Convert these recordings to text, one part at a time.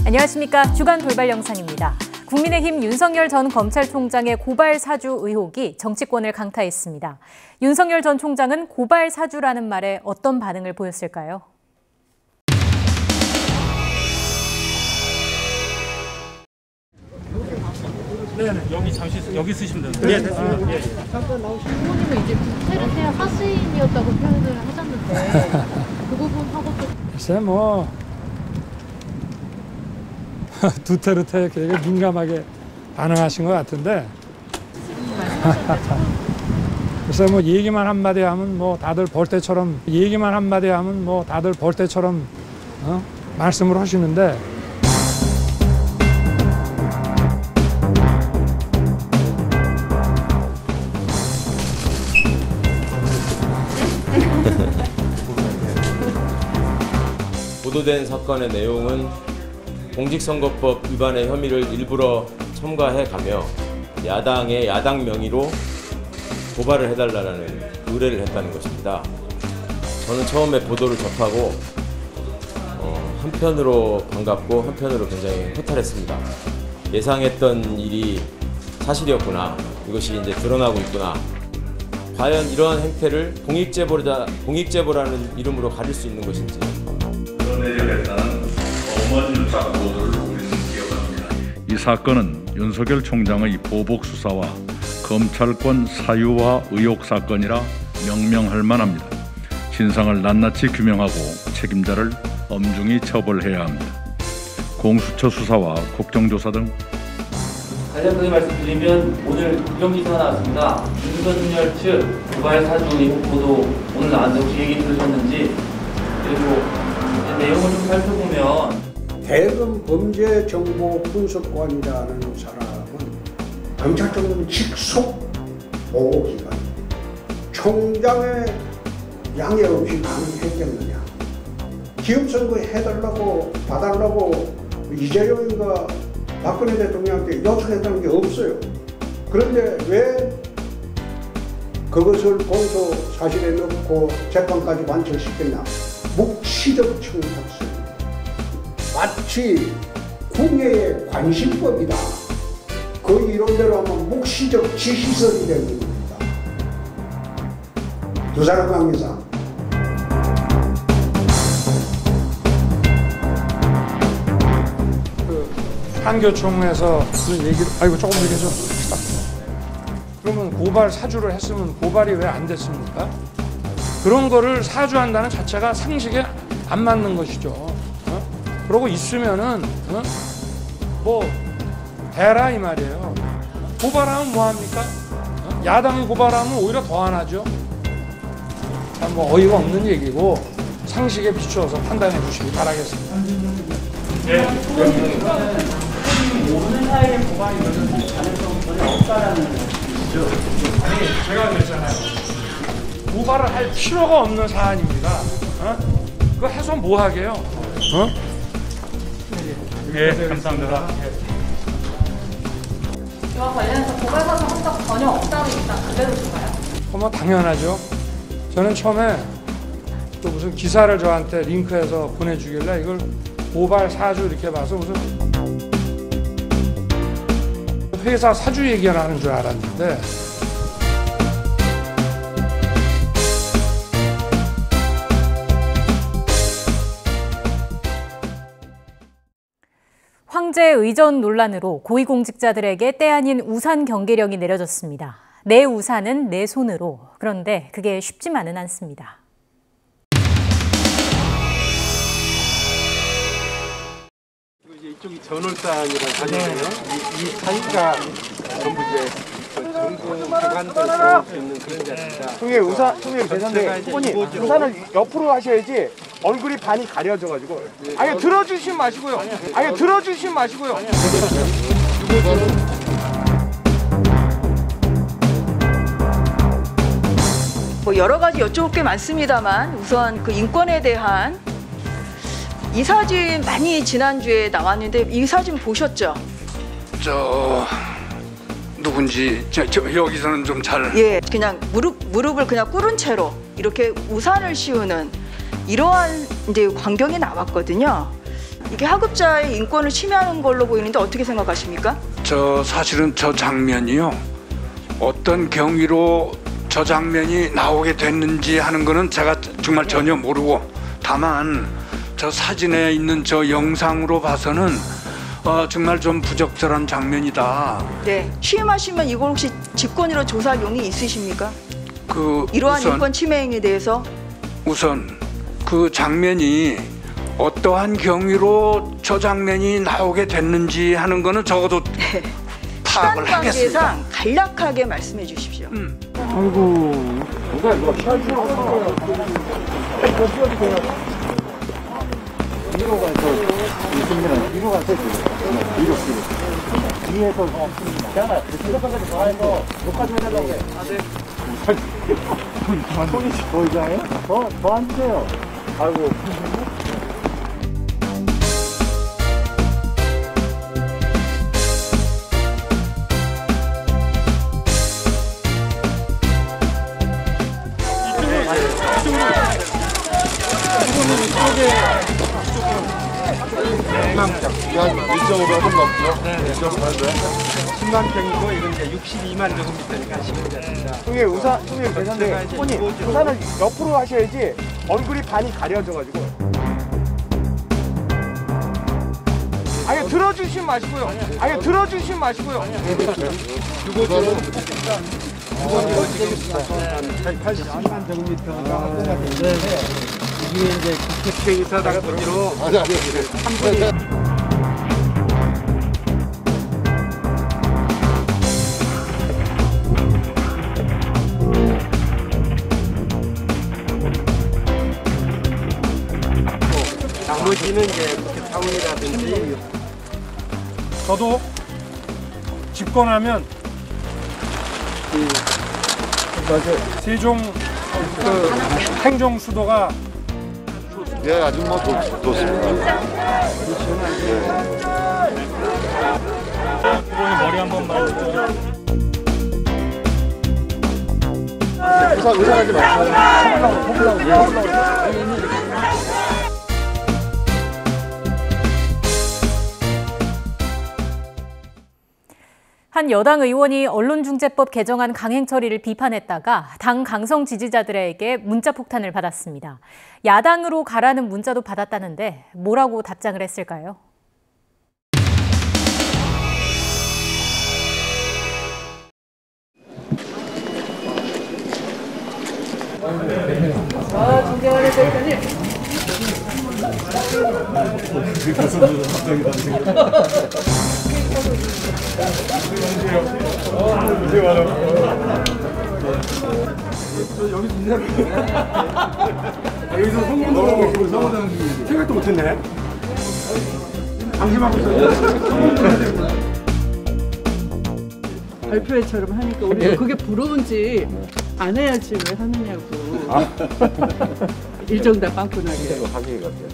안녕하십니까. 주간 돌발 영상입니다. 국민의힘 윤석열 전 검찰총장의 고발 사주 의혹이 정치권을 강타했습니다. 윤석열 전 총장은 고발 사주라는 말에 어떤 반응을 보였을까요? 네네, 여기 잠시 여기 쓰시면 됩니다. 네, 됐습니다. 예. 잠깐 나오신 후보님은 이제 테르테 하수인이었다고 표현을 하셨는데 그 부분하고 또 글쎄 뭐 두테르테 되게 민감하게 반응하신 것 같은데 글쎄 뭐 얘기만 한마디 하면 뭐 다들 볼 때처럼 말씀을 하시는데 보도된 사건의 내용은 공직선거법 위반의 혐의를 일부러 첨가해가며 야당의 야당 명의로 고발을 해달라는 의뢰를 했다는 것입니다. 저는 처음에 보도를 접하고 한편으로 반갑고 한편으로 굉장히 허탈했습니다. 예상했던 일이 사실이었구나. 이것이 이제 드러나고 있구나. 과연 이러한 행태를 공익제보라는 이름으로 가릴 수 있는 것인지. 이 사건은 윤석열 총장의 보복 수사와 검찰권 사유화 의혹 사건이라 명명할 만합니다. 진상을 낱낱이 규명하고 책임자를 엄중히 처벌해야 합니다. 공수처 수사와 국정조사 등 간략하게 말씀드리면 오늘 이런 기사가 나왔습니다. 윤석열 측 고발 사주 의혹 보도 오늘 나왔는데 혹시 얘기 들으셨는지, 그리고 내용을 좀 살펴보면 대검 범죄 정보 분석관이라는 사람은 경찰청은 직속 보고기관, 총장의 양해 없이 가능했겠느냐? 기업선거 해달라고 봐달라고 이재용인가 박근혜 대통령한테 요청했다는 게 없어요. 그런데 왜 그것을 공소 사실에 넣고 재판까지 완成시켰냐? 묵시적 청탁설. 마치 국내의 관심법이다. 그 이론대로 하면 묵시적 지시설이 되는 겁니다. 두 사람 관계상. 한교총에서 무슨 얘기를 조금 얘기해줘. 그러면 고발 사주를 했으면 고발이 왜 안 됐습니까? 그런 거를 사주한다는 자체가 상식에 안 맞는 것이죠. 그러고 있으면은 뭐 대라 이 말이에요. 고발하면 뭐 합니까? 야당이 고발하면 오히려 더 안 하죠. 뭐 어이가 없는 얘기고 상식에 비추어서 판단해 주시기 바라겠습니다. 네. 모르는 사이에 고발이 이루어질 가능성이 전혀 없다라는 뜻이죠. 아니 제가 그랬잖아요. 고발을 할 필요가 없는 사안입니다. 그거 해서 뭐 하게요? 예, 감사합니다. 이와 관련해서 고발 사주 한 적 전혀 없다고 일단 알려주실까요? 뭐 당연하죠. 저는 처음에 또 무슨 기사를 저한테 링크해서 보내주길래 이걸 고발 사주 이렇게 봐서 무슨 회사 사주 얘기를 하는 줄 알았는데 황제 의전 논란으로 고위공직자들에게 때 아닌 우산 경계령이 내려졌습니다. 내 우산은 내 손으로. 그런데 그게 쉽지만은 않습니다. 이쪽이 전월산이라는 사진이에요. 이 사진가 전부 이제 정부 기관들 들어올 수 있는 그런 자리입니다. 총회 죄송한데 후보님 우산을 옆으로 하셔야지 얼굴이 반이 가려져가지고. 아니 들어주시면 마시고요. 뭐 여러 가지 여쭤볼 게 많습니다만 우선 그 인권에 대한 이 사진 많이 지난주에 나왔는데 이 사진 보셨죠? 누군지 여기서는 좀 잘. 예, 그냥 무릎을 그냥 꿇은 채로 이렇게 우산을 씌우는 이러한 이제 광경이 나왔거든요. 이게 하급자의 인권을 침해하는 걸로 보이는데 어떻게 생각하십니까? 사실은 저 장면이요. 어떤 경위로 저 장면이 나오게 됐는지 하는 거는 제가 정말 전혀 모르고, 다만 저 사진에 있는 저 영상으로 봐서는 정말 좀 부적절한 장면이다. 네. 취임하시면 이걸 혹시 직권으로 조사할 용이 있으십니까? 이러한 우선, 인권 침해 행위에 대해서? 우선 그 장면이 어떠한 경위로 저 장면이 나오게 됐는지 하는 거는 적어도 파악을 시간 하겠습니다. 관계상 간략하게 말씀해 주십시오. 아이고. 누가 이거 뒤로 가서 있으면 뒤로 가서 뒤로. 뒤에서 없습니다. 그때까지 더 해서 녹화 좀 해달라고 해. 손이 더 이상해요? 더 앉으세요. 아이고. 일정으로 좀 넘죠? 네. 10만 평이고 이건 이제 62만 제곱미터니까 시간이었습니다. 형님 형님 죄송한데 후보님 우산을 옆으로 하셔야지 얼굴이 반이 가려져가지고. 아니 들어주시면 마시고요. 아니 들어주시면 마시고요. 그거는 지금 80만 제곱미터가 확보가 됐는데 이게 이제 국회의사당 등기로 3분의 나머지는 이제 국회 타운이라든지. 저도 집권하면 세종 행정 수도가 아주 좋습니다. 후보님 머리 한 번만. 의사하지 마세요. 한 여당 의원이 언론중재법 개정안 강행 처리를 비판했다가 당 강성 지지자들에게 문자 폭탄을 받았습니다. 야당으로 가라는 문자도 받았다는데 뭐라고 답장을 했을까요? 존경하는 대표님. 여기서 성공도 계시고 생각도 못했네. 방심하고 있었네. 발표회처럼 하니까 우리도 그게 부러운지 안 해야지 왜 하느냐고. 일정 다 빵꾸나게. 하게 같아요.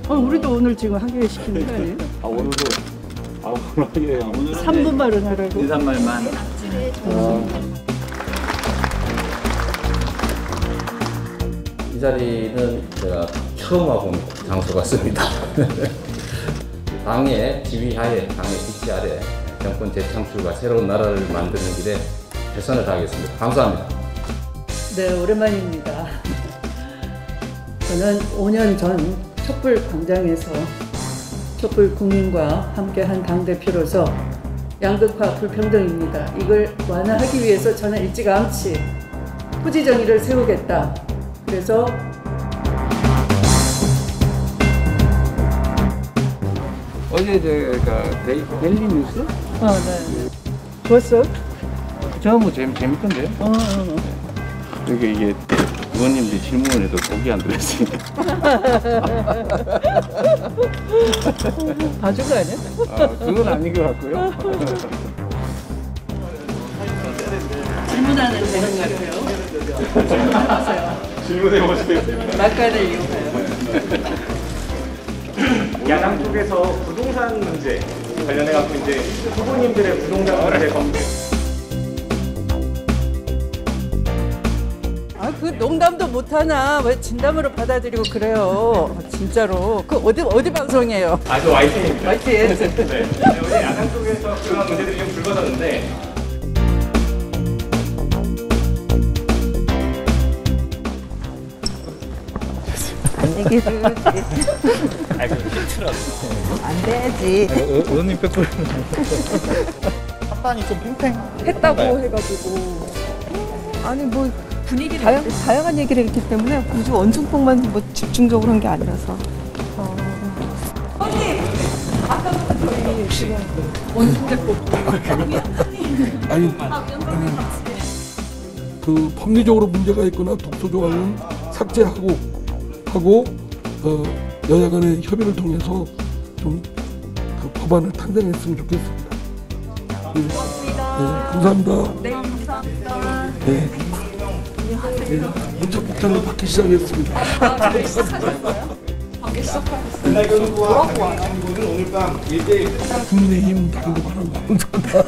우리도 오늘 지금 하게 시키는 거 아니에요? 오늘도 하게 3분 말은 하라고. 인사말만. 이 자리는 제가 처음 와본 장소 같습니다. 당의 지휘하에, 당의 지치 아래 정권 재창출과 새로운 나라를 만드는 길에 최선을 다하겠습니다. 감사합니다. 네, 오랜만입니다. 저는 5년 전 촛불 광장에서 촛불 국민과 함께한 당대표로서 양극화 불평등입니다. 이걸 완화하기 위해서 저는 일찌감치 토지 정의를 세우겠다. 그래서 어제 제가 데일리 뉴스? 네. 좋았어? 저뭐 재밌던데요? 이게 의원님들이 질문을 해도 독이 안 들었으니까. 봐준 거 아니야? 그건 아닌 것 같고요. 질문하는 되는 것 같아요. 질문해 보세요. 막간을 이용하여. 야당 쪽에서 부동산 문제 관련해 갖고 이제 후보님들의 부동산 문제 검토. 농담도 못하나 왜 진담으로 받아들이고 그래요. 진짜로. 그 어디 방송이에요? 아, 저 YTN입니다. YTN. 네. 어제 야당 쪽에서 그런 문제들이 좀 불거졌는데 안 얘기해도 아, 그 힌트라도. 안 되지. 의원님 뺏고 판단이 좀 했다고 해가지고. 아니 뭐 분위기 다양한 얘기를 했기 때문에 굳이 원숭폭만 뭐 집중적으로 한 게 아니라서. 언니 아까부터 저희 지금 원숭대법 아니 그 법리적으로 문제가 있거나 독소 조항은 삭제하고 여야 간의 협의를 통해서 좀 그 법안을 탄생했으면 좋겠습니다. 네, 감사합니다. 네, 감사합니다. 네. 문자 폭탄을 받기 시작했습니다. 받기 시작했어요. 은하교육부와 강남교육은 오늘 밤 1대1 국민의힘 당도하는 방송이다.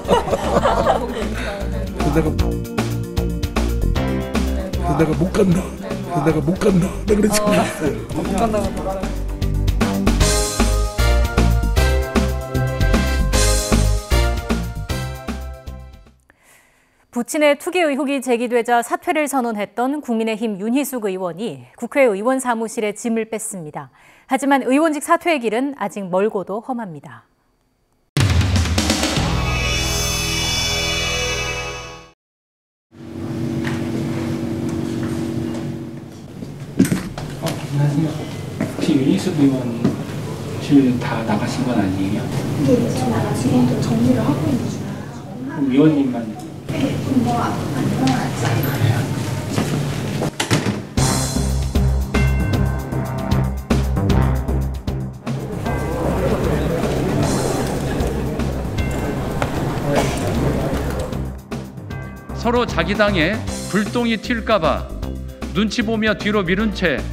내가 못 간다. 내가 그랬잖아. 못 간다고. 부친의 투기 의혹이 제기되자 사퇴를 선언했던 국민의힘 윤희숙 의원이 국회 의원 사무실에 짐을 뺐습니다. 하지만 의원직 사퇴의 길은 아직 멀고도 험합니다. 안녕하세요. 혹시 윤희숙 의원실 다 나가신 건 아니에요? 네, 저 지금도 정리를 하고 있는 중이에요. 그럼 의원님만? 네, 안 들어가지 않아요. 서로 자기 당에 불똥이 튈까봐 눈치 보며 뒤로 미룬 채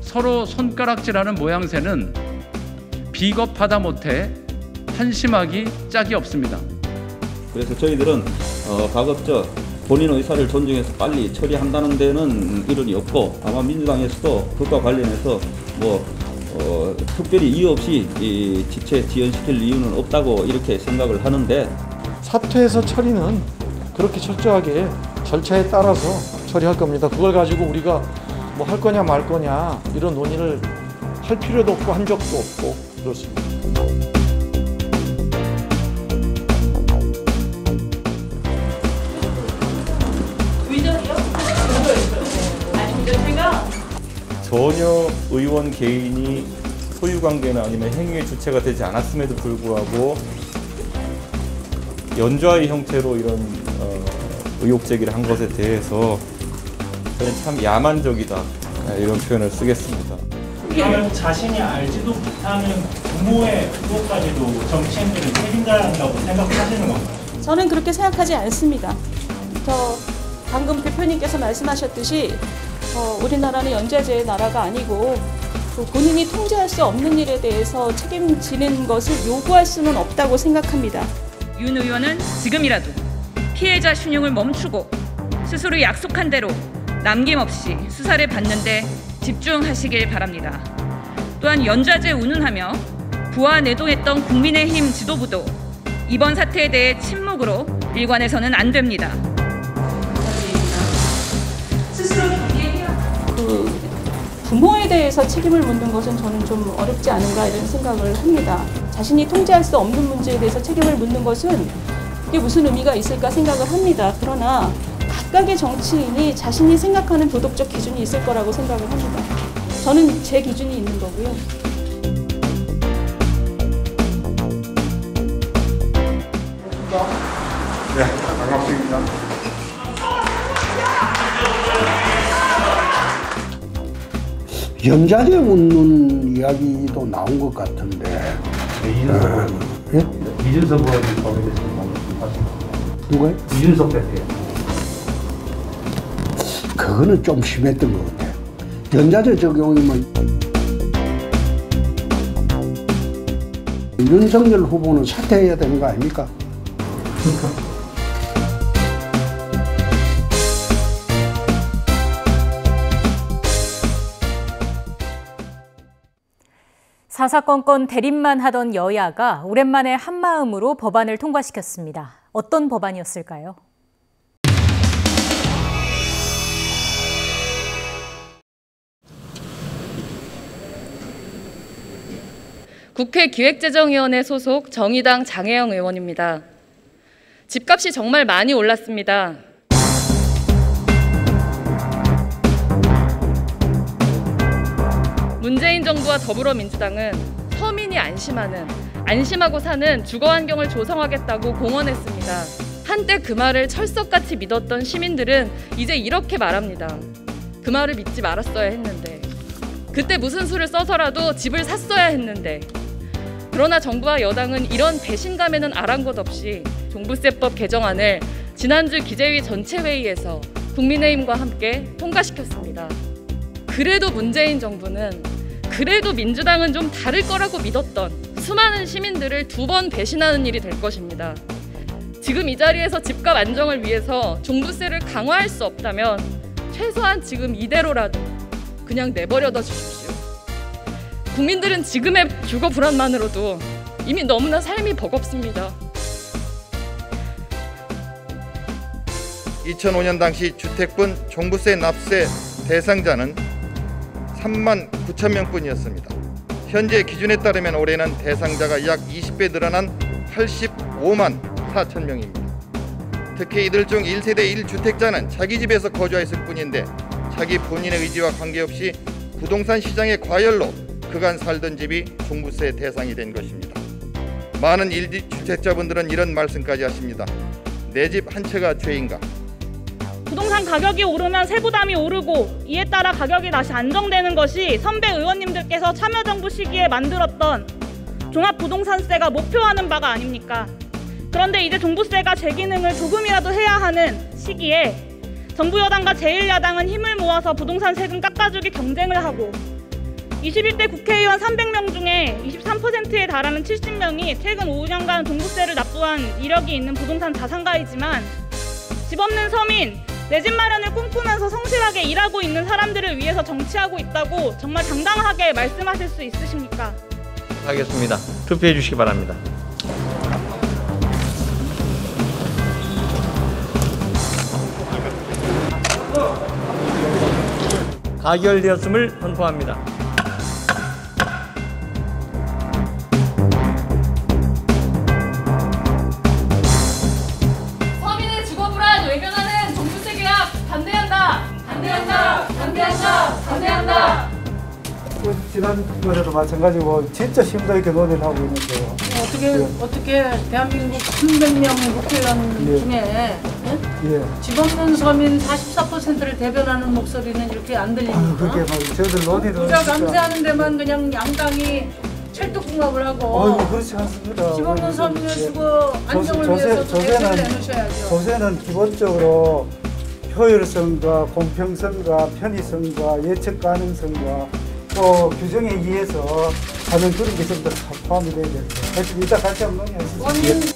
서로 손가락질하는 모양새는 비겁하다 못해 한심하기 짝이 없습니다. 그래서 저희들은 가급적 본인 의사를 존중해서 빨리 처리한다는 데는 이론이 없고, 아마 민주당에서도 그것과 관련해서 특별히 이유 없이 지체 지연시킬 이유는 없다고 이렇게 생각을 하는데, 사퇴해서 처리는 그렇게 철저하게 절차에 따라서 처리할 겁니다. 그걸 가지고 우리가 뭐 할 거냐 말 거냐 이런 논의를 할 필요도 없고 한 적도 없고 그렇습니다. 전혀 의원 개인이 소유관계나 아니면 행위의 주체가 되지 않았음에도 불구하고 연좌의 형태로 이런 의혹 제기를 한 것에 대해서 저는 참 야만적이다, 이런 표현을 쓰겠습니다. 그러면 자신이 알지도 못하는 부모의 의혹까지도 정치인들은 책임져야 한다고 생각하시는 건가요? 저는 그렇게 생각하지 않습니다. 방금 대표님께서 말씀하셨듯이 우리나라는 연좌제의 나라가 아니고 본인이 통제할 수 없는 일에 대해서 책임지는 것을 요구할 수는 없다고 생각합니다. 윤 의원은 지금이라도 피해자 신용을 멈추고 스스로 약속한 대로 남김없이 수사를 받는 데 집중하시길 바랍니다. 또한 연좌제 운운하며 부하 내동했던 국민의힘 지도부도 이번 사태에 대해 침묵으로 일관해서는 안 됩니다. 부모에 대해서 책임을 묻는 것은 저는 좀 어렵지 않은가 이런 생각을 합니다. 자신이 통제할 수 없는 문제에 대해서 책임을 묻는 것은 그게 무슨 의미가 있을까 생각을 합니다. 그러나 각각의 정치인이 자신이 생각하는 도덕적 기준이 있을 거라고 생각을 합니다. 저는 제 기준이 있는 거고요. 네, 반갑습니다. 연좌제 묻는 이야기도 나온 것 같은데. 이준석 의원이 거론했습니다. 누가요? 이준석 대표. 그거는 좀 심했던 것 같아요. 연좌제 적용이면 윤석열 후보는 사퇴해야 되는 거 아닙니까? 사사건건 대립만 하던 여야가 오랜만에 한마음으로 법안을 통과시켰습니다. 어떤 법안이었을까요? 국회 기획재정위원회 소속 정의당 장혜영 의원입니다. 집값이 정말 많이 올랐습니다. 문재인 정부와 더불어민주당은 서민이 안심하고 사는 주거 환경을 조성하겠다고 공언했습니다. 한때 그 말을 철석같이 믿었던 시민들은 이제 이렇게 말합니다. 그 말을 믿지 말았어야 했는데, 그때 무슨 수를 써서라도 집을 샀어야 했는데. 그러나 정부와 여당은 이런 배신감에는 아랑곳 없이 종부세법 개정안을 지난주 기재위 전체 회의에서 국민의힘과 함께 통과시켰습니다. 그래도 문재인 정부는, 그래도 민주당은 좀 다를 거라고 믿었던 수많은 시민들을 2번 배신하는 일이 될 것입니다. 지금 이 자리에서 집값 안정을 위해서 종부세를 강화할 수 없다면 최소한 지금 이대로라도 그냥 내버려둬 주십시오. 국민들은 지금의 주거 불안만으로도 이미 너무나 삶이 버겁습니다. 2005년 당시 주택분 종부세 납세 대상자는 3만 9천 명뿐이었습니다. 현재 기준에 따르면 올해는 대상자가 약 20배 늘어난 85만 4천 명입니다. 특히 이들 중 1세대 1주택자는 자기 집에서 거주했을 뿐인데 자기 본인의 의지와 관계없이 부동산 시장의 과열로 그간 살던 집이 종부세 대상이 된 것입니다. 많은 1주택자분들은 이런 말씀까지 하십니다. 내 집 한 채가 죄인가? 부동산 가격이 오르면 세부담이 오르고 이에 따라 가격이 다시 안정되는 것이 선배 의원님들께서 참여정부 시기에 만들었던 종합부동산세가 목표하는 바가 아닙니까? 그런데 이제 종부세가 제 기능을 조금이라도 해야 하는 시기에 정부 여당과 제1야당은 힘을 모아서 부동산 세금 깎아주기 경쟁을 하고 21대 국회의원 300명 중에 23%에 달하는 70명이 최근 5년간 종부세를 납부한 이력이 있는 부동산 자산가이지만 집 없는 서민, 내 집 마련을 꿈꾸면서 성실하게 일하고 있는 사람들을 위해서 정치하고 있다고 정말 당당하게 말씀하실 수 있으십니까? 하겠습니다. 투표해 주시기 바랍니다. 가결되었음을 선포합니다. 서민의 주거 불안 외면하는 종부세 개혁 반대한다. 반대한다. 반대한다. 반대한다. 지난번에도 마찬가지고 진짜 힘들게 논의를 하고 있는데요. 어떻게 대한민국 300명 국회의원 중에 집 없는 서민 44%를 대변하는 목소리는 이렇게 안 들립니까? 그게 막 저희들 논의를 부자 감세하는 데만 그냥 양당이 찰떡궁합을 하고 그렇지 않습니다. 집 없는 서민의 주거 안정을 위해서도 대책을 내놓으셔야죠. 조세는 기본적으로 효율성과 공평성과 편의성과 예측 가능성과 또 규정에 의해서 하는 그런 게 좀 더 포함이 돼야 됩니다. 하여튼 이따 같이 한번 논의하시죠.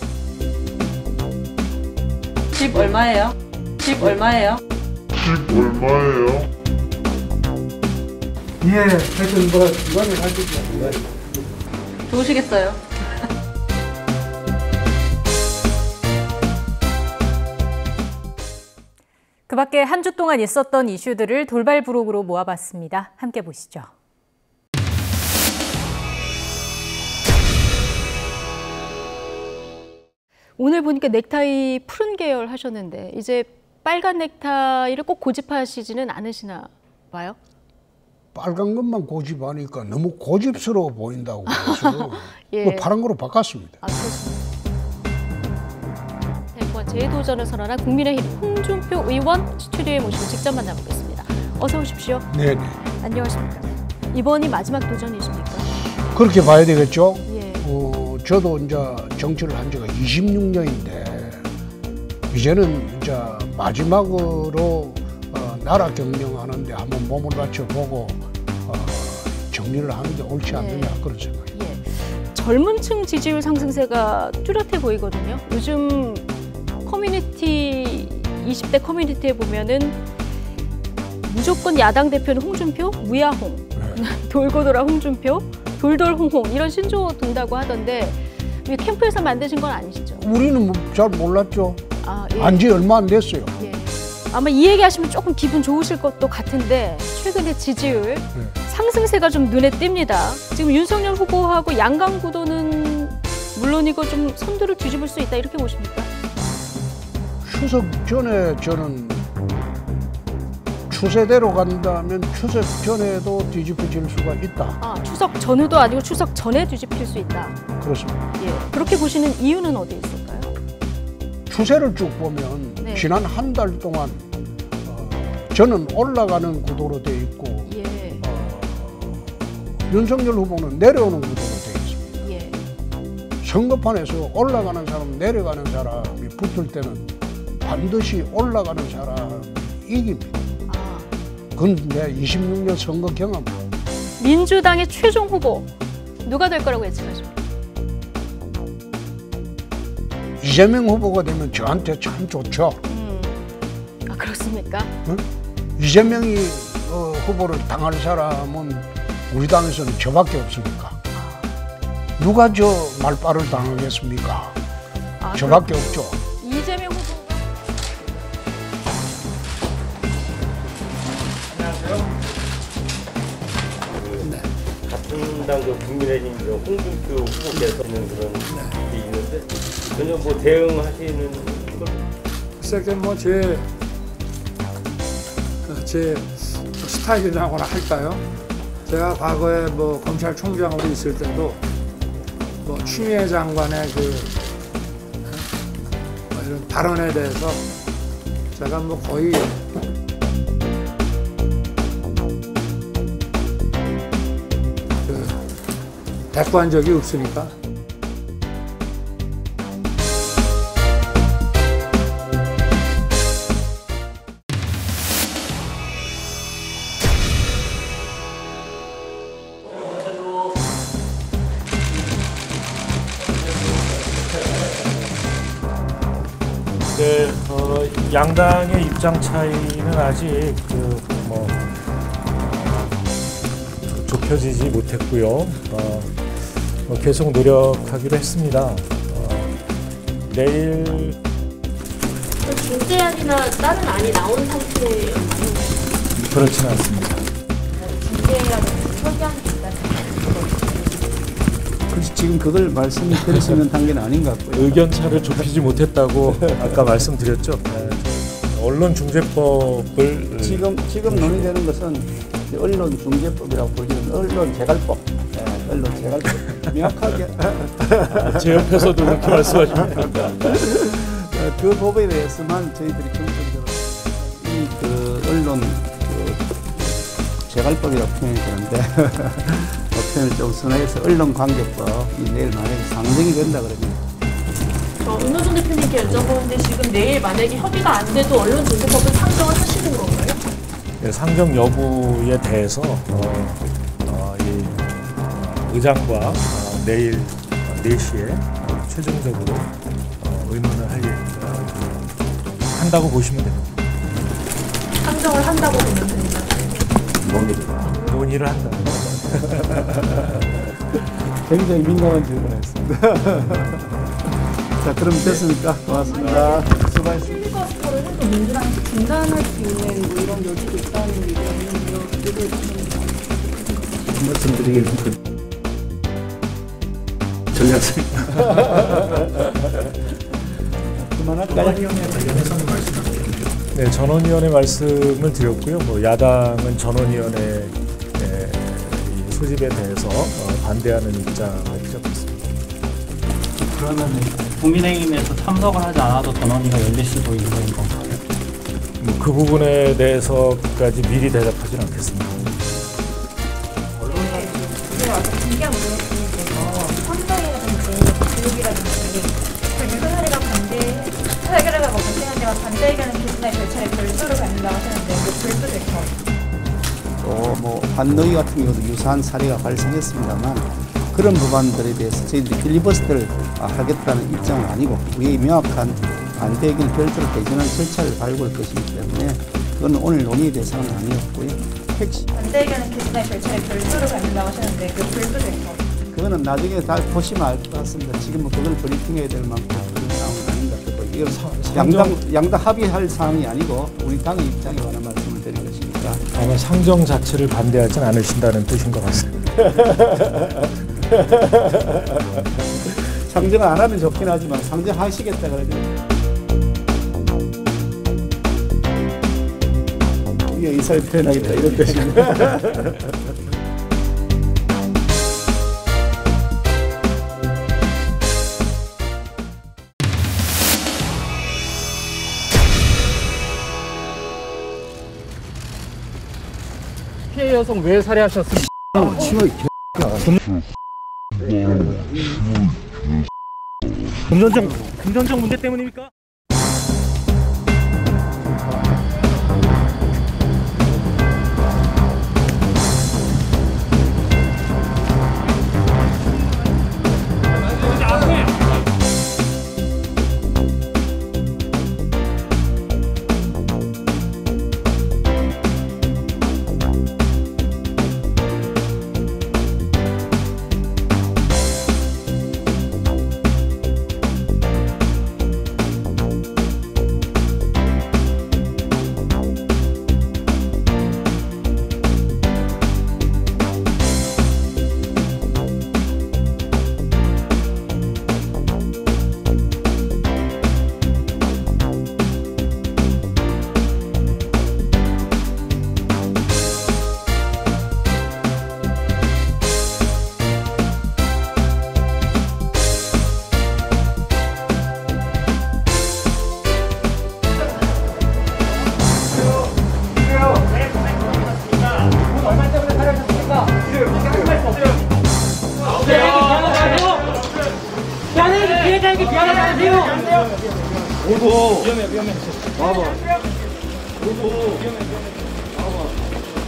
집 얼마예요? 집 얼마예요? 집 얼마예요? 예, 하여튼 뭐 이거는 할 수 있습니다. 좋으시겠어요? 그 밖에 한 주 동안 있었던 이슈들을 돌발 부록으로 모아봤습니다. 함께 보시죠. 오늘 보니까 넥타이 푸른 계열 하셨는데 이제 빨간 넥타이를 꼭 고집하시지는 않으시나 봐요? 빨간 것만 고집하니까 너무 고집스러워 보인다고 그래서 예. 파란 거로 바꿨습니다. 그렇습니다. 대권 재도전을 선언한 국민의힘 홍준표 의원 스튜디오에 모시고 직접 만나보겠습니다. 어서 오십시오. 네네. 안녕하십니까. 이번이 마지막 도전이십니까? 그렇게 봐야 되겠죠. 예. 저도 이제 정치를 한 지가 26년인데 이제는 이제 마지막으로 나라 경영하는데 한번 몸을 바쳐보고 정리를 하는 게 옳지 않느냐 그런 생각입니다. 예. 젊은 층 지지율 상승세가 뚜렷해 보이거든요. 요즘 커뮤니티 20대 커뮤니티에 보면은 무조건 야당 대표는 홍준표, 무야홍, 돌고 돌아 홍준표, 돌돌홍홍 이런 신조어 둔다고 하던데 캠프에서 만드신 건 아니시죠? 우리는 잘 몰랐죠. 예. 안지 얼마 안 됐어요. 예. 아마 이 얘기하시면 조금 기분 좋으실 것도 같은데 최근에 지지율 상승세가 좀 눈에 띕니다. 지금 윤석열 후보하고 양강 구도는 물론이고 좀 선두를 뒤집을 수 있다 이렇게 보십니까? 추석 전에 저는 추세대로 간다면 추석 전에도 뒤집어질 수가 있다. 추석 전후도 아니고 추석 전에 뒤집힐 수 있다. 그렇습니다. 예. 그렇게 보시는 이유는 어디에 있을까요? 추세를 쭉 보면 네. 지난 한 달 동안 저는 올라가는 구도로 돼 있고 예. 윤석열 후보는 내려오는 구도로 돼 있습니다. 예. 선거판에서 올라가는 사람, 내려가는 사람이 붙을 때는 반드시 올라가는 사람이 이깁니다. 그건 내 26년 선거 경험. 민주당의 최종 후보 누가 될 거라고 예측하십니까? 이재명 후보가 되면 저한테 참 좋죠. 그렇습니까? 응? 이재명이 후보를 당할 사람은 우리 당에서는 저밖에 없으니까. 누가 저 말빨을 당하겠습니까? 저밖에 없죠. 이재명 후보. 같은 당 국민의힘 홍준표 후보께서 있는 그런 게 있는데 전혀 뭐 대응하시는 걸. 글쎄 제 스타일이라고나 할까요? 제가 과거에 뭐 검찰총장으로 있을 때도 뭐 추미애 장관의 이런 발언에 대해서 제가 뭐 거의 대꾸한 적이 없으니까. 네, 양당의 입장 차이는 아직 좁혀지지 못했고요. 계속 노력하기로 했습니다. 내일 중재안이나 다른 안이 나온 상태예요? 그렇지는 않습니다. 중재라든지 협의안이 있다는 지금 그걸 말씀드릴 수 있는 단계는 아닌 것 같고요. 의견 차를 좁히지 못했다고 아까 말씀드렸죠. 언론중재법을 지금 논의되는 것은 언론중재법이라고 불리는 언론재갈법. 언론재갈법. 명확하게. 제 옆에서도 그렇게 말씀하십니다. 그 법에 대해서만 저희들이 중점적으로 그 언론 재갈법이라고 표현이 되는데 표현을 좀 순화해서 언론관계법이 내일 만약에 상정이 된다 그러면 윤호중 대표님께 여쭤보는데 지금 내일 만약에 협의가 안 돼도 언론중재법을 상정을 하시는 건가요? 네, 상정 여부에 대해서 의장과 내일 4시에 최종적으로 의논을 한다고 보시면 됩니다. 상정을 한다고 보면 됩니다. 논의를 한다. 굉장히 민감한 질문이었습니다. 자, 그럼 됐습니까? 고맙습니다. 수고하셨습니다. 필리버스터를 해서 민주당이 중단할 수 있는 뭐 이런 여지도 있다는 얘기를 말씀드리기는 전략습니다. 그만할까요? 전원위원회 관련해서는 말씀드릴게요. 네, 전원위원회 말씀을 드렸고요. 뭐 야당은 전원위원회 소집에 대해서 반대하는 입장을 피력했습니다. 그러면 국민의힘에서 참석을 하지 않아도 전원위가 열릴 수도 있는 건가요? 그 부분에 대해서까지 미리 대답하지는 않겠습니다. 언론사에 와서 중요한 의원님께서 선정이라든지 교육이라든지 윤석열이가 윤석열이가 발생한 데와 반대 의견은 교수나 절차를 별도로 갖는다고 하시는데 별도 될까요? 뭐 반노이 같은 경우도 유사한 사례가 발생했습니다만 그런 법안들에 대해서 저희들이 필리버스터를 하겠다는 입장은 아니고 우리의 명확한 반대 의견을 별도로 대전할 절차를 밟을 것이기 때문에 그건 오늘 논의 대상은 아니었고요. 핵심. 반대 의견은 기준의 절차를 별도로 밟는다고 하셨는데 그 별도 될까? 그거는 나중에 다 보시면 알 것 같습니다. 지금 뭐 그걸 브리핑해야 될 만큼 그런 상황은 아닌 것 같고 이건 양당 합의할 사항이 아니고 우리 당의 입장에 관한 말씀을 드린 것이니까. 아마 상정 자체를 반대하진 않으신다는 뜻인 것 같습니다. 상정 안 하면 좋긴 하지만 상정하시겠다 그러죠. 이게 의사를 표현하겠다 이런 뜻입니다. 피해 여성 왜 살해하셨습니까? 금전적 문제 때문입니까?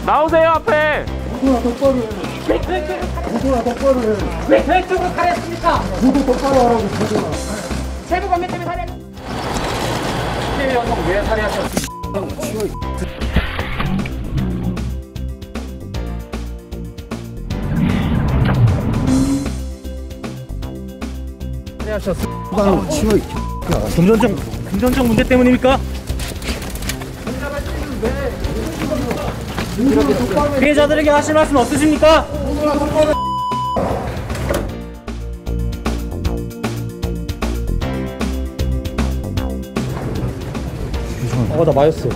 나오세요 앞에. 누구나 똑바로 해. 누구나 똑바로 해. 왜 계획적으로 살해했습니까? 누구 똑바로 하라고 누구나. 세부 관계 때문에 살해. 피해 여성 왜 살해하셨습니까? 금전적 문제 때문입니까? 피해자들에게 하실 말씀 없으십니까? 나 맞았어.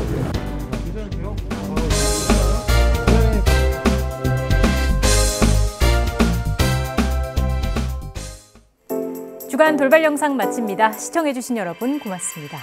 주간 돌발 영상 마칩니다. 시청해주신 여러분 고맙습니다.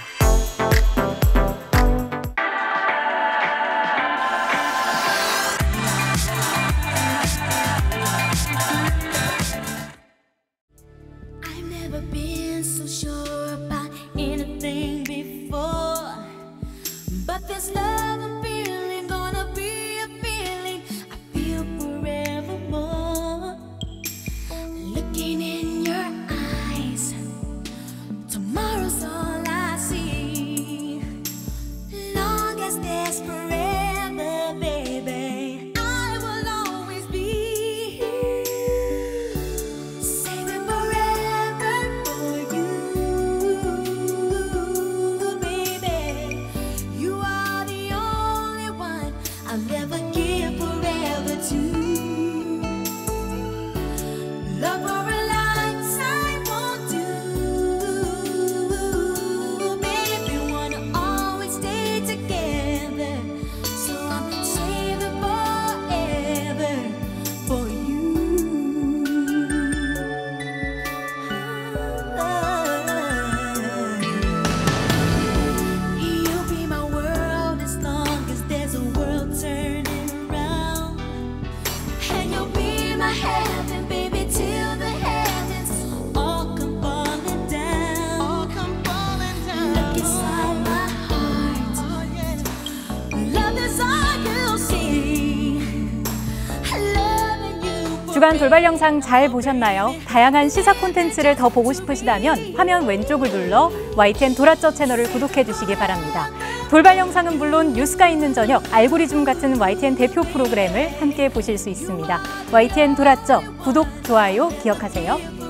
주간 돌발 영상 잘 보셨나요? 다양한 시사 콘텐츠를 더 보고 싶으시다면 화면 왼쪽을 눌러 YTN 도라쩌 채널을 구독해 주시기 바랍니다. 돌발 영상은 물론 뉴스가 있는 저녁, 알고리즘 같은 YTN 대표 프로그램을 함께 보실 수 있습니다. YTN 돌았죠? 구독, 좋아요 기억하세요.